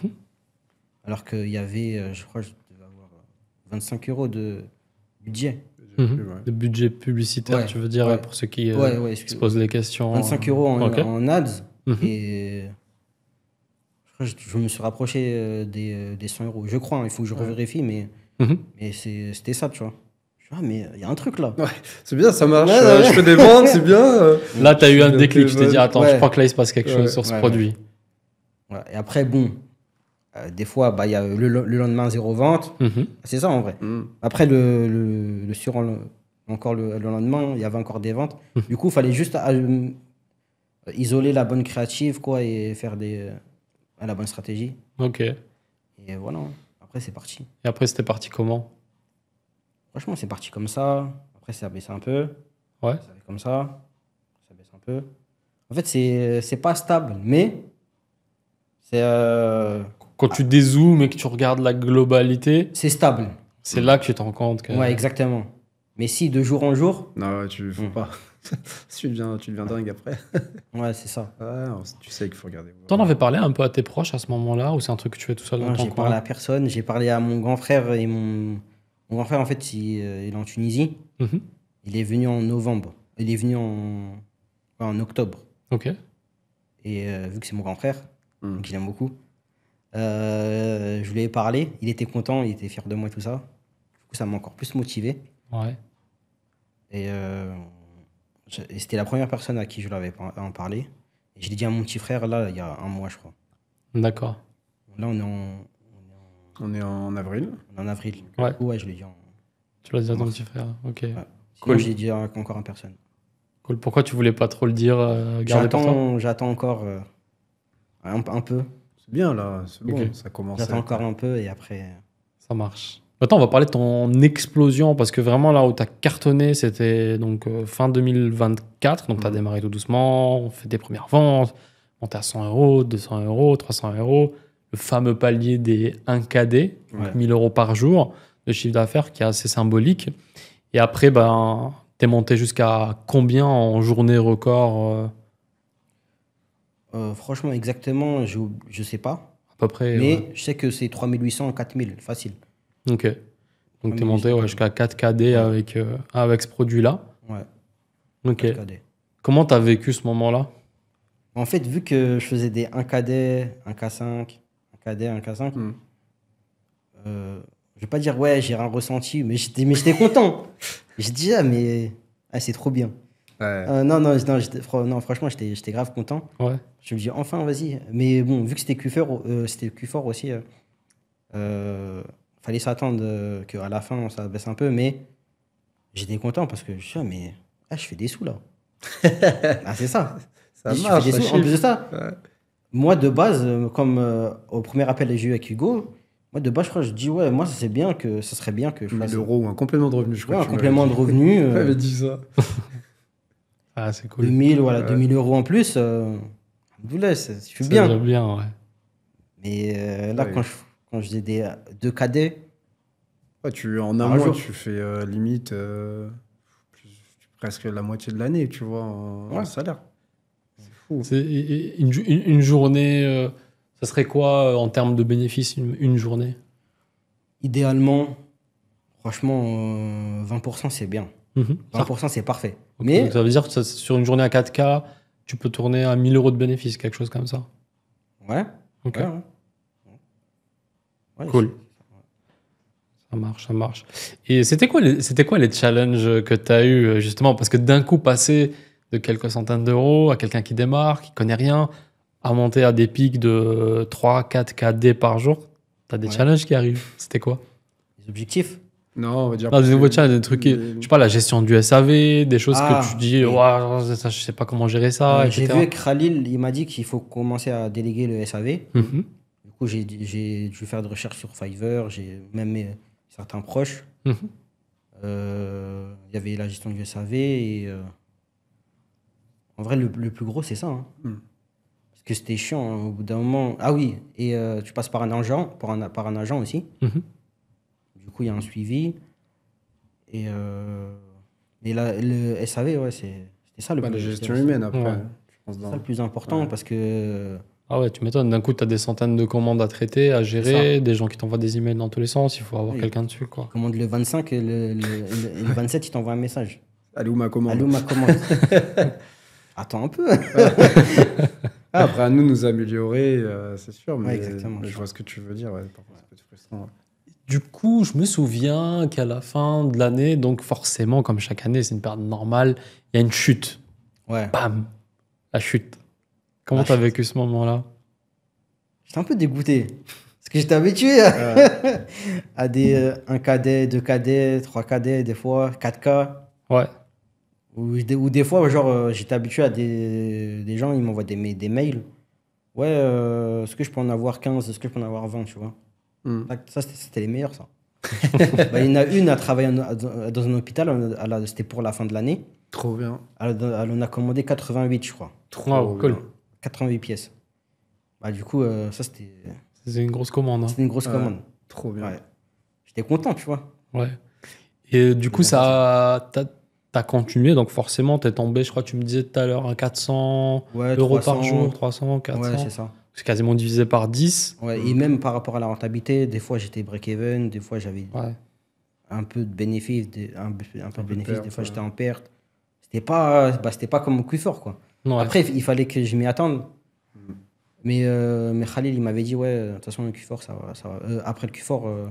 Alors qu'il y avait, je crois que je devais avoir 25 € de budget. Ouais. Le budget publicitaire, Ouais, tu veux dire, ouais. pour ceux qui Ouais, se posent les questions. 25 € Ok. en ads. Mhm. Et je crois que je me suis rapproché des 100 €. Je crois, hein, il faut que je revérifie, mais Mhm. c'était ça, tu vois. Je dis, ah, mais il y a un truc là. C'est bien, ça marche. Ouais, ouais. Je fais des ventes, c'est bien. Là, t'as eu un Bien déclic. Je t'ai dit, téléphone. attends, Ouais. je crois que là, il se passe quelque Ouais. chose sur ce Ouais, produit. Ouais, et après, bon, des fois, bah, il y a le lendemain, 0 vente. Mhm. C'est ça en vrai. Mm. Après, le lendemain, il y avait encore des ventes. Du coup, il fallait juste isoler la bonne créative, quoi, et faire la bonne stratégie. Ok. Et Et voilà. Après, c'est parti. après, c'était parti comment? Franchement, c'est parti comme ça. Après, ça a baissé un peu. Ouais. Ça fait comme ça. Ça baisse un peu. En fait, c'est pas stable, mais c'est Quand tu dézoomes et que tu regardes la globalité, c'est stable. c'est là que tu te rends compte que. Ouais, exactement. Mais si de jour en jour, Non, tu faut pas. Tu deviens dingue après. ouais, c'est ça. Ouais, tu sais qu'il faut regarder. T'en avais parlé un peu à tes proches à ce moment-là ou c'est un truc que tu fais tout seul dans Non, ton j'ai parlé coin? à personne. J'ai parlé à mon grand frère et mon grand frère, en fait, il est en Tunisie. Mhm. Il est venu en novembre. Il est venu en octobre. Ok. Et vu que c'est mon grand frère, Mm. donc je l'aime beaucoup, je lui ai parlé. Il était content, il était fier de moi et tout ça. Du coup, ça m'a encore plus motivé. Ouais. Et c'était la première personne à qui je l'avais en parlé. Et je l'ai dit à mon petit frère, là, il y a 1 mois, je crois. D'accord. Là, on est On est en avril. en avril. Ouais. Du coup, ouais, je l'ai dit Tu l'as dit à ton petit frère. Ok. Sinon, Cool. je l'ai dit encore en personne. Cool. Pourquoi tu voulais pas trop le dire, garder pour toi? J'attends encore un peu. C'est bien là, c'est bon, Ok. ça commence. J'attends encore un peu et après. Ça marche. Maintenant, on va parler de ton explosion parce que vraiment là où tu as cartonné, c'était donc fin 2024. Donc, tu as démarré tout doucement, on fait tes premières ventes, monté à 100 €, 200 €, 300 €, le fameux palier des 1KD, donc Ouais. 1000 € par jour de chiffre d'affaires qui est assez symbolique. Et après, ben, tu es monté jusqu'à combien en journée record Franchement, exactement, je sais pas. à peu près? Mais Ouais. je sais que c'est 3800, 4000, facile. Ok. Donc, tu es 3800, monté ouais, jusqu'à 4KD avec ce produit-là. Ouais, Ok. KD. Comment tu as vécu ce moment-là? En fait, vu que je faisais des 1KD, 1K5, 1KD, 1K5, Mm. je vais pas dire ouais, j'ai un ressenti, mais j'étais content. J'ai dit, ah, mais c'est trop bien. Non, franchement, j'étais grave content. Ouais. Je me dis, enfin, vas-y. Mais bon, vu que c'était Q4 aussi, fallait s'attendre qu'à la fin, ça baisse un peu. Mais j'étais content parce que je suis mais je fais des sous là. Ah, c'est ça. Ça Je marche. fais des sous. En plus de ça, Ouais. moi, de base, comme au premier appel que j'ai eu avec Hugo, moi, de base, je crois, je dis, ouais, moi, ça serait bien que je 1000 fasse euros ou un complément de revenu, je crois. un que tu m'avais complément dit. de revenu. Tu m'avais dit ça. Ah, c'est cool. 2000, voilà, 2000 euros en plus. Alhamdoulilah, je suis C'est bien. déjà bien, ouais. Mais là, Ouais. quand je faisais deux cadets, Ouais, en un Par mois, jour. tu fais limite presque la moitié de l'année, tu vois, en salaire. C'est fou. Une journée, ça serait quoi en termes de bénéfices, une journée? idéalement, franchement, 20%, c'est bien. Mhm. 20%, c'est parfait. Donc, Mais ça veut dire que sur une journée à 4K, tu peux tourner à 1000 euros de bénéfices, quelque chose comme ça. ouais, Ok. ouais, ouais. Ouais, Cool. Ça marche, ça marche. Et c'était quoi les challenges que tu as eu justement? Parce que d'un coup, passer de quelques centaines d'euros à quelqu'un qui démarre, qui connaît rien, à monter à des pics de 3-4 KD par jour, tu as des Ouais. challenges qui arrivent. C'était quoi? Les objectifs. Non, on va dire. Non, des plus nouveaux les- challenges, des trucs, les- je sais pas, la gestion du SAV, des choses Ah, que tu dis, oui. ouais, ça, je sais pas comment gérer ça, J'ai etc. vu que Khalil, il m'a dit qu'il faut commencer à déléguer le SAV. Mhm. Du coup, j'ai dû faire des recherches sur Fiverr, j'ai même certains proches. Mhm. Il y avait la gestion du SAV et en vrai, le plus gros, c'est ça. Hein. Parce que c'était chiant hein, au bout d'un moment. Ah oui, et tu passes par un agent, par un agent aussi. Mhm. Du coup, il y a un suivi. Et là, le SAV, ouais, c'était ça le Bah, la plus gestion humaine, après. Ouais. Je pense c'est ça le plus important Ouais. parce que Ah ouais, tu m'étonnes. D'un coup, tu as des centaines de commandes à traiter, à gérer, des gens qui t'envoient des emails dans tous les sens. Il faut avoir Oui. quelqu'un dessus, quoi. commande le 25 et le 27, il t'envoie un message. Allez, où ma commande? Allô, ma commande. Attends un peu. Ah, après, à nous améliorer, c'est sûr, mais, Ouais, exactement. mais je vois ce que tu veux dire. Ouais. Parfois, ça peut être frustrant. Ouais. Du coup, je me souviens qu'à la fin de l'année, donc forcément, comme chaque année, c'est une période normale, il y a une chute. Ouais. Bam! La chute. Comment La t'as chute. vécu ce moment-là? J'étais un peu dégoûté. Parce que j'étais habitué à des 1 cadet, 2 cadets, 3 cadets, des fois 4K. Ouais. Ou des fois, genre, j'étais habitué à des gens, ils m'envoient des mails. Ouais, est-ce que je peux en avoir 15? Est-ce que je peux en avoir 20, tu vois? Ça, c'était les meilleurs, ça. Bah, il y en a une à travailler dans un hôpital, c'était pour la fin de l'année. Trop bien. Elle en a commandé 88, je crois. Trop Wow, cool. bien. 88 pièces. Bah, du coup, ça, c'était C'est une grosse commande. Hein. une grosse Ouais. commande. Trop bien. Ouais. J'étais content, tu vois. Ouais. Et du coup, t'as continué, donc forcément, t'es tombé, je crois que tu me disais tout à l'heure, à 400 Ouais, euros 300. par jour, 300, 400. Ouais, c'est ça. C'est quasiment divisé par 10. Ouais, et même par rapport à la rentabilité, des fois j'étais break-even, des fois j'avais Ouais. un peu de bénéfice, un peu de bénéfice, perte, des fois ouais. j'étais en perte. C'était pas comme au Q4, quoi. Ouais. Après, il fallait que je m'y attende. Mais Khalil, il m'avait dit, ouais, de toute façon, le Q4, ça va. Après le Q4,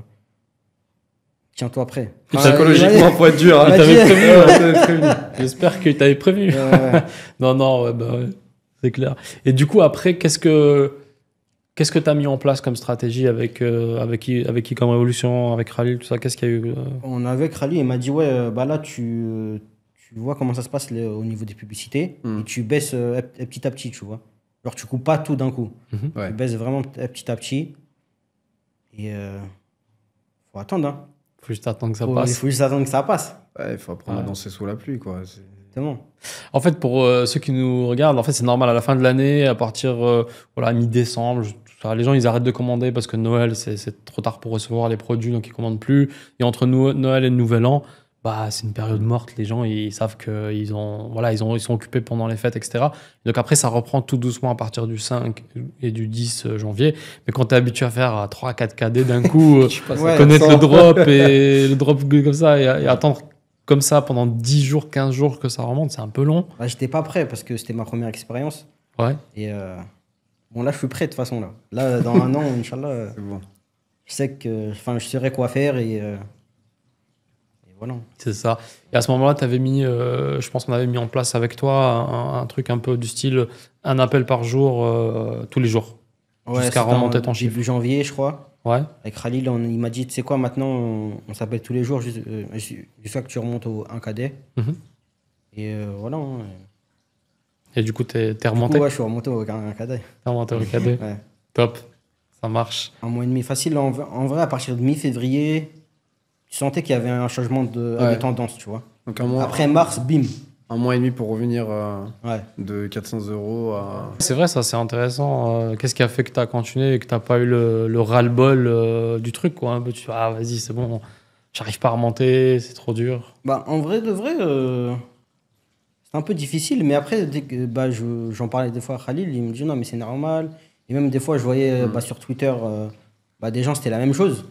tiens-toi prêt. Psychologiquement, faut être dur. il Hein. m'a dit- T'avais prévenu. J'espère que t'avais prévenu. Ouais. Non, ouais, bah ouais, c'est clair. Et du coup, après, qu'est-ce que tu as mis en place comme stratégie avec E-Com Révolution, avec Khalil, tout ça? Qu'est-ce qu'il y a eu On avait avec Khalil, il m'a dit, ouais, bah là, tu vois comment ça se passe au niveau des publicités, et tu baisses petit à petit, tu vois. Genre, tu coupes pas tout d'un coup. Ouais. Tu baisses vraiment petit à petit. Et faut attendre, hein. Faut juste attendre que ça Il passe. faut juste attendre que ça passe. Ouais, il faut apprendre à Ouais. danser sous la pluie, quoi. Exactement. En fait, pour ceux qui nous regardent, en fait, c'est normal à la fin de l'année, à partir voilà, mi-décembre, tout ça, les gens ils arrêtent de commander parce que Noël c'est trop tard pour recevoir les produits, donc ils commandent plus. Et entre Noël et le Nouvel An, bah c'est une période morte. Les gens ils savent que ils sont occupés pendant les fêtes, etc. Donc après ça reprend tout doucement à partir du 5 et du 10 janvier. Mais quand tu es habitué à faire 3-4 KD d'un coup, Ouais, connaître ça. le drop et le drop comme ça et attendre comme ça pendant 10 jours, 15 jours que ça remonte, c'est un peu long. Bah, j'étais pas prêt parce que c'était ma première expérience. Ouais. Et bon, là, je suis prêt de toute façon. Là dans un an, Inch'Allah, C'est bon. je sais que, enfin, je saurai quoi faire et Voilà. C'est ça. Et à ce moment-là, je pense qu'on avait mis en place avec toi un truc un peu du style un appel par jour, tous les jours. Ouais, Jusqu'à c'était remonter ton chiffre. début janvier, je crois. Ouais. Avec Khalil, il m'a dit, tu sais quoi, maintenant, on s'appelle tous les jours jusqu'à que tu remontes au 1 cadet. Mhm. Et voilà. Hein. Et du coup, t'es Du remonté. coup, ouais, je suis remonté au 1 cadet. T'es remonté au cadet. Ouais. Top. Ça marche. Un mois et demi facile. En vrai, à partir de mi-février, tu sentais qu'il y avait un changement de tendance, tu vois. Donc un mois, Après mars, bim. un mois et demi pour revenir Ouais. de 400 € à... C'est vrai, ça, c'est intéressant. Qu'est-ce qui a fait que tu as continué et que tu n'as pas eu le ras-le-bol du truc, quoi. Un peu, tu fais, ah, vas-y, c'est bon, j'arrive pas à remonter, c'est trop dur. Bah, en vrai, de vrai, c'est un peu difficile. Mais après, dès que j'en parlais des fois à Khalil, il me dit non, mais c'est normal. Et même des fois, je voyais sur Twitter, des gens, c'était la même chose.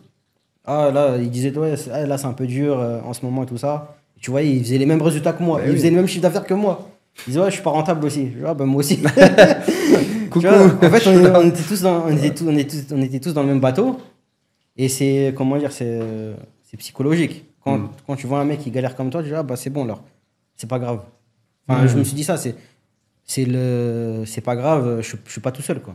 Ah, là, ils disaient, ouais, là, c'est un peu dur en ce moment et tout ça. Et tu voyais, ils faisaient les mêmes résultats que moi. Ils faisaient le même chiffre d'affaires que moi. Ils disaient, ouais, je suis pas rentable aussi. Je dis, ah, bah, moi aussi. Coucou. Tu vois, en fait, on était tous dans le même bateau. Et c'est, comment dire, c'est psychologique. Quand tu vois un mec qui galère comme toi, tu dis, ah, bah, c'est bon, alors. C'est pas grave. Enfin, je me suis dit ça, c'est pas grave, je suis pas tout seul, quoi.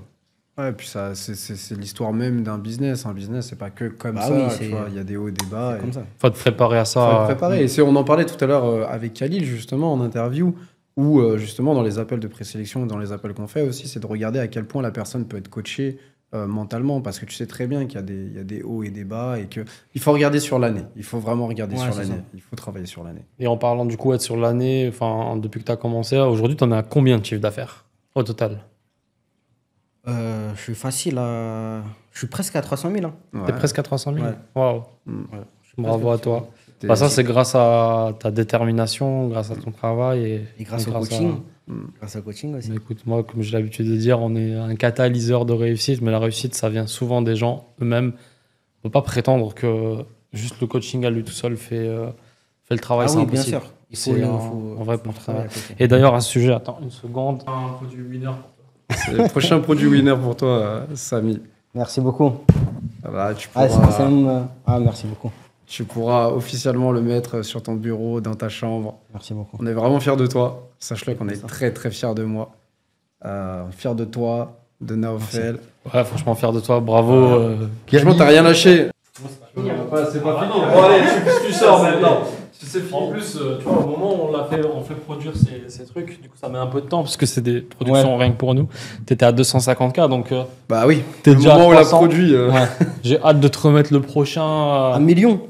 Ouais, puis ça, c'est l'histoire même d'un business. Un business, c'est pas que comme Bah ça. oui, Tu vois, il y a des hauts et des bas. C'est comme ça. Faut te préparer à Faut ça. être préparé. Et on en parlait tout à l'heure avec Khalil, justement, en interview, où justement, dans les appels de présélection, dans les appels qu'on fait aussi, c'est de regarder à quel point la personne peut être coachée mentalement, parce que tu sais très bien qu'il y a des hauts et des bas, et qu'il faut regarder sur l'année. Il faut vraiment regarder sur l'année. Il faut travailler sur l'année. Et en parlant du coup, être sur l'année, enfin, depuis que tu as commencé, aujourd'hui, tu en as combien de chiffres d'affaires au total? Je suis facile à. Je suis presque à 300 000. Hein. Ouais. T'es presque à 300 000? Ouais. Waouh. Ouais. Bravo à toi. T'es- Bah, ça, c'est grâce à ta détermination, grâce à ton travail Et grâce au à- coaching. Grâce au coaching aussi. Mais écoute, moi, comme j'ai l'habitude de dire, on est un catalyseur de réussite, mais la réussite, ça vient souvent des gens eux-mêmes. On ne peut pas prétendre que juste le coaching à lui tout seul fait le travail. Ah C'est oui, bien impossible. sûr. Il C'est un vrai pour travail. travailler à côté. Et d'ailleurs, à ce sujet, attends une seconde. Un produit winner. C'est le prochain produit winner pour toi, Samy. Merci beaucoup. Voilà, tu Ah, pourras, c'est même, merci beaucoup. tu pourras officiellement le mettre sur ton bureau, dans ta chambre. Merci beaucoup. On est vraiment fiers de toi. Sache-le qu'on est très très fiers de moi. Fiers de toi, de Naofel. Ouais, franchement, fier de toi. Bravo. Franchement, t'as rien lâché. C'est pas fini. Bon, allez, tu sors maintenant. En plus, tu vois, au moment où on fait produire ces trucs, du coup, ça met un peu de temps parce que c'est des productions rien que pour nous. T'étais à 250K, donc Bah oui, t'es le déjà moment à où on l'a 300. produit. Ouais. J'ai hâte de te remettre le prochain Un million.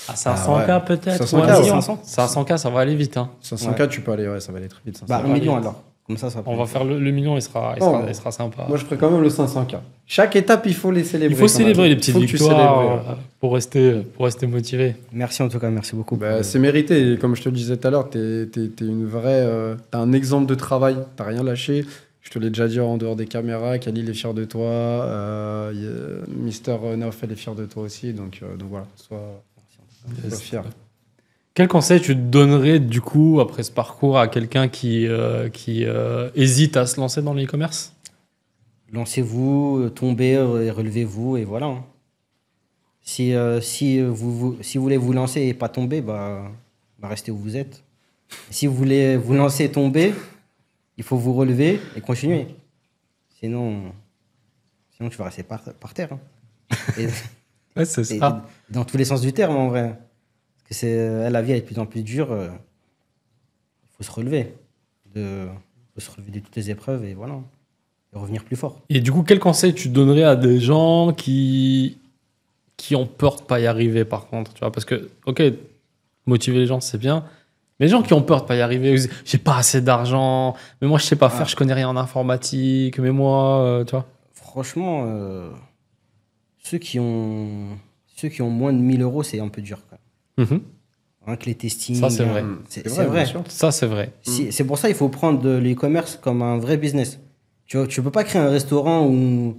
à 500K ouais. peut-être. 500K, ou un ouais. million. 500. 500K, ça va aller vite. Hein. 500K, tu peux aller, ouais, ça va aller très vite. 500K. Bah, un million alors. Comme ça On va faire le million, il sera sympa. Moi, je ferais quand même le 500K. Chaque étape, il faut les célébrer. Il faut quand célébrer même. les petites Faut que tu victoires célèbres, ouais. pour rester motivé. Merci en tout cas, merci beaucoup. Bah, c'est mérité. Et comme je te le disais tout à l'heure, t'es une vraie. T'as un exemple de travail. T'as rien lâché. Je te l'ai déjà dit en dehors des caméras. Khalil est fier de toi. Mister Naofel est fier de toi aussi. Donc voilà, sois fier. Quel conseil tu donnerais du coup après ce parcours à quelqu'un qui hésite à se lancer dans l'e-commerce? Lancez-vous, tombez et relevez-vous et voilà. Hein. Si vous voulez vous lancer et pas tomber, restez où vous êtes. Si vous voulez vous lancer et tomber, il faut vous relever et continuer. Sinon tu vas rester par terre. Hein. Et, Ouais, c'est et ça. dans tous les sens du terme en vrai. Parce que la vie elle est de plus en plus dure. Il faut se relever. Il faut se relever de toutes les épreuves et voilà. Et revenir plus fort. Et du coup, quel conseil tu donnerais à des gens qui ont peur de pas y arriver par contre, tu vois, parce que ok, motiver les gens c'est bien, mais les gens qui ont peur de pas y arriver, j'ai pas assez d'argent, mais moi je sais pas faire, je connais rien en informatique, mais moi, tu vois. Franchement, ceux qui ont moins de 1000 euros, c'est un peu dur. Quand même. Mhm. Rien que les testings. Ça, c'est vrai. C'est vrai. bien sûr. Ça c'est vrai. C'est pour ça qu'il faut prendre de l'e-commerce comme un vrai business. Tu peux pas créer un restaurant ou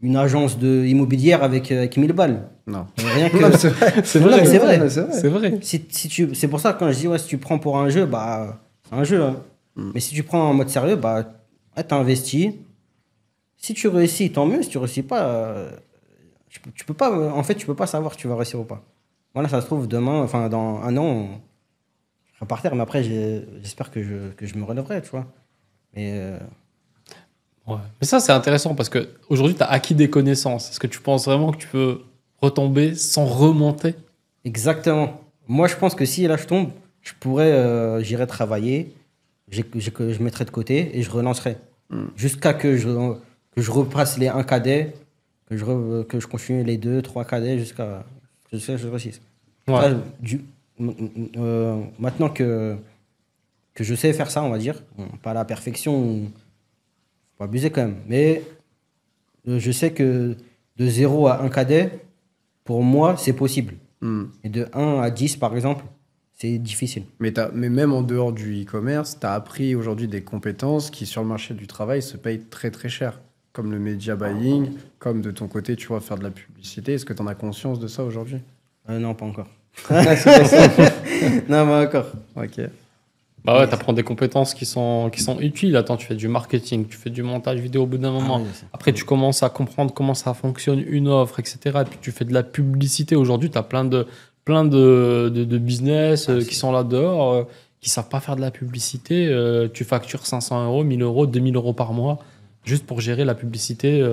une agence immobilière avec 1000 balles. Non. Rien que. Non, c'est vrai. C'est Non, vrai, mais c'est vrai. C'est vrai. C'est pour ça que quand je dis si tu prends pour un jeu, c'est un jeu. Hein. Mais si tu prends en mode sérieux, t'as investi. Si tu réussis, tant mieux. Si tu réussis pas, tu peux pas. En fait, tu peux pas savoir si tu vas réussir ou pas. Voilà, ça se trouve, demain, enfin, dans un an, je serai par terre. Mais après, j'espère que je me relèverai, tu vois. Mais Ouais. Mais ça, c'est intéressant parce qu'aujourd'hui, tu as acquis des connaissances. Est-ce que tu penses vraiment que tu peux retomber sans remonter? exactement. Moi, je pense que si là, je tombe, j'irai travailler, que je mettrai de côté et je relancerai. Jusqu'à que je repasse les 1 cadet, que je continue les 2, 3 cadets jusqu'à que je réussisse. Ouais. Ça, maintenant que je sais faire ça, on va dire, bon, pas à la perfection, faut pas abuser quand même, mais je sais que de 0 à 1 cadet, pour moi, c'est possible. Et de 1 à 10, par exemple, c'est difficile. Mais même en dehors du e-commerce, tu as appris aujourd'hui des compétences qui, sur le marché du travail, se payent très très cher. Comme le media buying, comme de ton côté, tu vois, faire de la publicité. Est-ce que tu en as conscience de ça aujourd'hui? Non, pas encore. Non, pas encore. Ok. Bah ouais, tu apprends des compétences qui sont utiles. Attends, tu fais du marketing, tu fais du montage vidéo au bout d'un moment. oui, Après, tu commences à comprendre comment ça fonctionne une offre, etc. Et puis, tu fais de la publicité. Aujourd'hui, tu as plein de business qui sont là dehors, qui savent pas faire de la publicité. Tu factures 500 €, 1000 €, 2000 € par mois, juste pour gérer la publicité,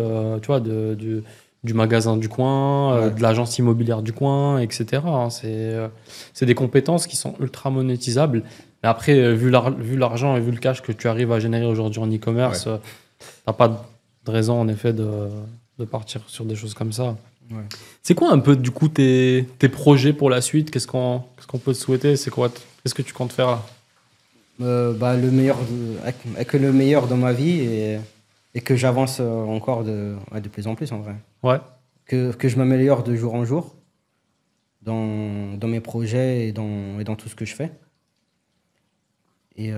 tu vois, du magasin du coin, de l'agence immobilière du coin, etc. hein. C'est des compétences qui sont ultra monétisables. Mais après, vu l'argent et vu le cash que tu arrives à générer aujourd'hui en e-commerce, t'as pas de raison, en effet, de partir sur des choses comme ça. Ouais. C'est quoi un peu, du coup, tes projets pour la suite? Qu'est-ce qu'on peut te souhaiter? Qu'est-ce que tu comptes faire là? Bah, avec le meilleur dans ma vie et que j'avance encore de plus en plus, en vrai. Ouais. Que je m'améliore de jour en jour dans mes projets et dans tout ce que je fais. Et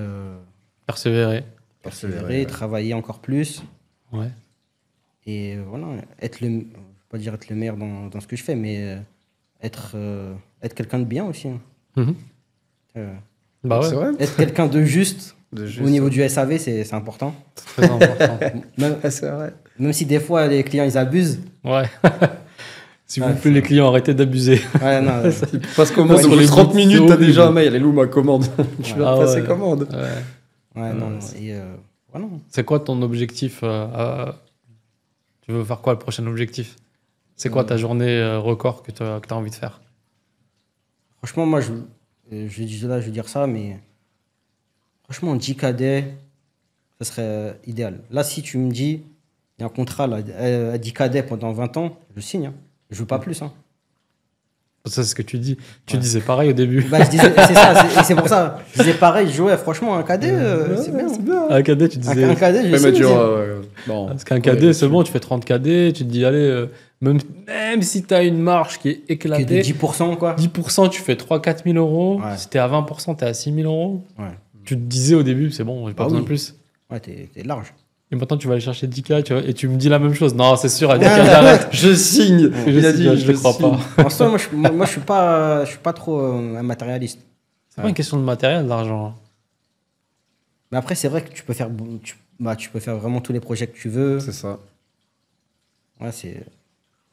Persévérer. persévérer, travailler encore plus. Ouais. Et voilà, je ne vais pas dire être le meilleur dans ce que je fais, mais être quelqu'un de bien aussi. hein. Mhm. Bah ouais. C'est vrai? Être quelqu'un de juste au niveau du SAV, c'est important. C'est très important. C'est vrai. Même si des fois les clients ils abusent. Ouais. S'il vous plaît, les clients, arrêtez d'abuser. Ouais, non, Parce qu'au moins, Ouais, sur sur les les 30 bits, minutes, c'est t'as déjà un horrible. mail. Elle est où ma commande? Je vais Ah passer ouais. commande. Ouais. ouais, non. Et voilà. C'est quoi ton objectif Tu veux faire quoi, le prochain objectif? C'est quoi ta journée record que tu as envie de faire? Franchement, moi, je vais dire ça, mais franchement, 10 cadets, ça serait idéal. Là, si tu me dis, il y a un contrat là, à 10 cadets pendant 20 ans, je signe. Hein. Je veux pas plus. Hein. Ça, c'est ce que tu dis. Tu disais pareil au début. Bah, je disais, c'est ça, c'est pour ça. Je disais pareil, je jouais, franchement, un cadet, c'est bien. Un cadet, tu disais. Un cadet, je Ouais, mais signe. bon. Parce qu'un cadet, c'est bon, tu fais 30 cadets, tu te dis, allez, même si tu as une marge qui est Qui est de éclatée, 10%, quoi. 10%, tu fais 3-4 000 €. Ouais. Si tu es à 20%, tu es à 6 000 €. Ouais, Tu te disais au début, c'est bon, j'ai pas Ah besoin oui. de plus. ouais t'es large. Et maintenant, tu vas aller chercher 10K, tu vois, et tu me dis la même chose. Non, c'est sûr, à 10K, j'arrête. Je signe. Il a dit, je le crois signe. pas. En soi, moi, je suis pas trop un matérialiste. C'est pas une question de matériel, d'argent. Mais après, c'est vrai que tu peux faire vraiment tous les projets que tu veux. C'est ça. Ouais, c'est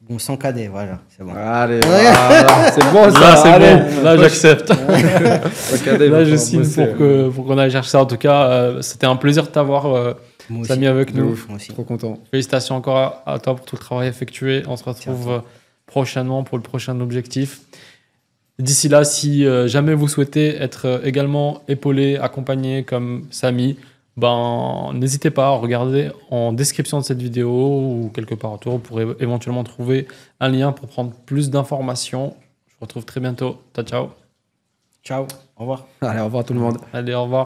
bon, sans cadet, voilà, c'est bon. Allez, voilà. C'est bon, ça. Là, c'est allez. bon. Là, j'accepte. Le cadet, Là, il va je falloir signe bosser. pour qu'on aille chercher ça. En tout cas, c'était un plaisir de t'avoir, Moi Samy, avec De nous. ouf. Moi aussi. Trop content. Félicitations encore à toi pour tout le travail effectué. On se retrouve prochainement pour le prochain objectif. D'ici là, si jamais vous souhaitez être également épaulé, accompagné comme Samy, ben, n'hésitez pas à regarder en description de cette vidéo ou quelque part autour. Vous pourrez éventuellement trouver un lien pour prendre plus d'informations. Je vous retrouve très bientôt. Ciao, ciao. Ciao, au revoir. Allez, au revoir tout le monde. Allez, au revoir.